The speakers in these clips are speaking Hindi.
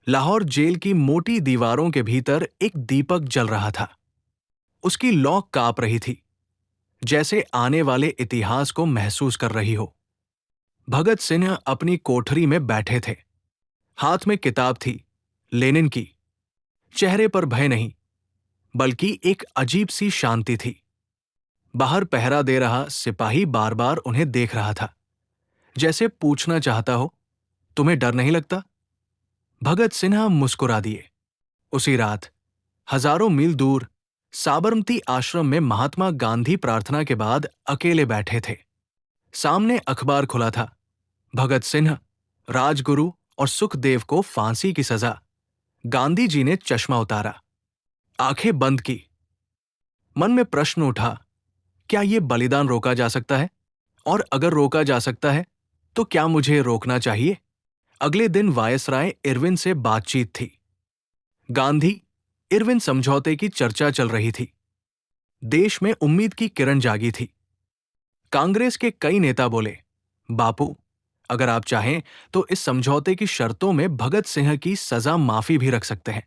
लाहौर जेल की मोटी दीवारों के भीतर एक दीपक जल रहा था। उसकी लौ कांप रही थी, जैसे आने वाले इतिहास को महसूस कर रही हो। भगत सिंह अपनी कोठरी में बैठे थे। हाथ में किताब थी, लेनिन की। चेहरे पर भय नहीं, बल्कि एक अजीब सी शांति थी। बाहर पहरा दे रहा सिपाही बार बार उन्हें देख रहा था, जैसे पूछना चाहता हो, तुम्हें डर नहीं लगता? भगत सिन्हा मुस्कुरा दिए। उसी रात हजारों मील दूर साबरमती आश्रम में महात्मा गांधी प्रार्थना के बाद अकेले बैठे थे। सामने अखबार खुला था। भगत सिंह, राजगुरु और सुखदेव को फांसी की सजा। गांधी जी ने चश्मा उतारा, आंखें बंद की। मन में प्रश्न उठा, क्या ये बलिदान रोका जा सकता है? और अगर रोका जा सकता है, तो क्या मुझे रोकना चाहिए? अगले दिन वायसराय इरविन से बातचीत थी। गांधी इरविन समझौते की चर्चा चल रही थी। देश में उम्मीद की किरण जागी थी। कांग्रेस के कई नेता बोले, बापू, अगर आप चाहें तो इस समझौते की शर्तों में भगत सिंह की सजा माफी भी रख सकते हैं।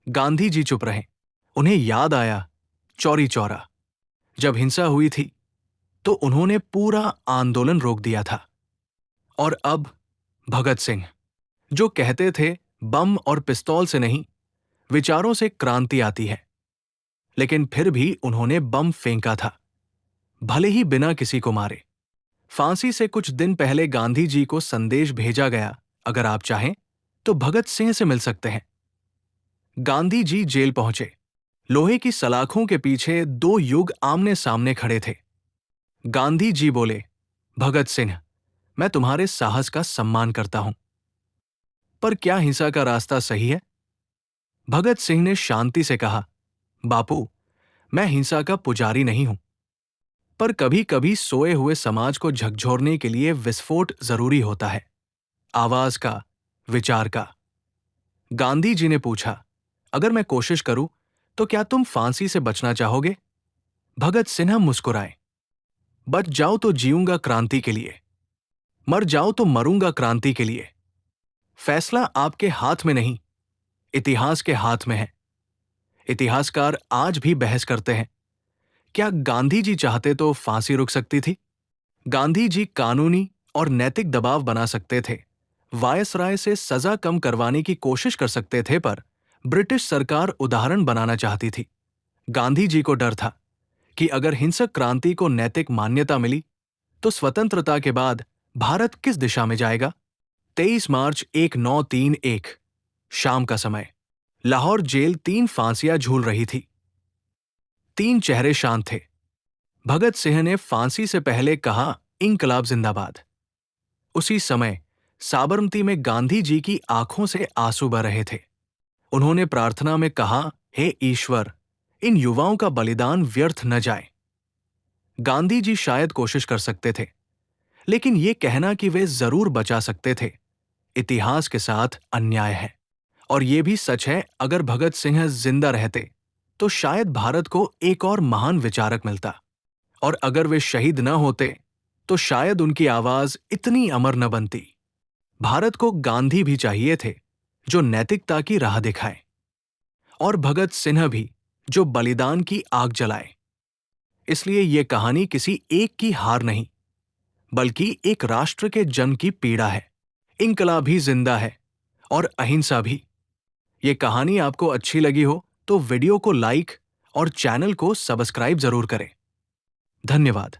गांधी जी चुप रहे। उन्हें याद आया चौरी चौरा। जब हिंसा हुई थी तो उन्होंने पूरा आंदोलन रोक दिया था। और अब भगत सिंह, जो कहते थे बम और पिस्तौल से नहीं, विचारों से क्रांति आती है। लेकिन फिर भी उन्होंने बम फेंका था, भले ही बिना किसी को मारे। फांसी से कुछ दिन पहले गांधी जी को संदेश भेजा गया, अगर आप चाहें तो भगत सिंह से मिल सकते हैं। गांधी जी जेल पहुंचे। लोहे की सलाखों के पीछे दो युग आमने सामने खड़े थे। गांधी जी बोले, भगत सिंह, मैं तुम्हारे साहस का सम्मान करता हूं, पर क्या हिंसा का रास्ता सही है? भगत सिंह ने शांति से कहा, बापू, मैं हिंसा का पुजारी नहीं हूं, पर कभी कभी सोए हुए समाज को झकझोरने के लिए विस्फोट जरूरी होता है, आवाज का, विचार का। गांधी जी ने पूछा, अगर मैं कोशिश करूं तो क्या तुम फांसी से बचना चाहोगे? भगत सिन्हा मुस्कुराए, बच जाओ तो जीऊंगा क्रांति के लिए, मर जाओ तो मरूंगा क्रांति के लिए। फैसला आपके हाथ में नहीं, इतिहास के हाथ में है। इतिहासकार आज भी बहस करते हैं, क्या गांधी जी चाहते तो फांसी रुक सकती थी? गांधी जी कानूनी और नैतिक दबाव बना सकते थे, वायसराय से सजा कम करवाने की कोशिश कर सकते थे, पर ब्रिटिश सरकार उदाहरण बनाना चाहती थी। गांधी जी को डर था कि अगर हिंसक क्रांति को नैतिक मान्यता मिली तो स्वतंत्रता के बाद भारत किस दिशा में जाएगा? 23 मार्च 1931 शाम का समय। लाहौर जेल 3 फांसियां झूल रही थी। 3 चेहरे शांत थे। भगत सिंह ने फांसी से पहले कहा, इंकलाब जिंदाबाद। उसी समय साबरमती में गांधी जी की आंखों से आंसू बह रहे थे। उन्होंने प्रार्थना में कहा, हे ईश्वर, इन युवाओं का बलिदान व्यर्थ न जाए। गांधी जी शायद कोशिश कर सकते थे, लेकिन यह कहना कि वे जरूर बचा सकते थे, इतिहास के साथ अन्याय है। और यह भी सच है, अगर भगत सिंह जिंदा रहते तो शायद भारत को एक और महान विचारक मिलता। और अगर वे शहीद न होते तो शायद उनकी आवाज इतनी अमर न बनती। भारत को गांधी भी चाहिए थे, जो नैतिकता की राह दिखाए, और भगत सिंह भी, जो बलिदान की आग जलाए। इसलिए यह कहानी किसी एक की हार नहीं, बल्कि एक राष्ट्र के जन्म की पीड़ा है। इंकलाब भी जिंदा है और अहिंसा भी। ये कहानी आपको अच्छी लगी हो तो वीडियो को लाइक और चैनल को सब्सक्राइब जरूर करें। धन्यवाद।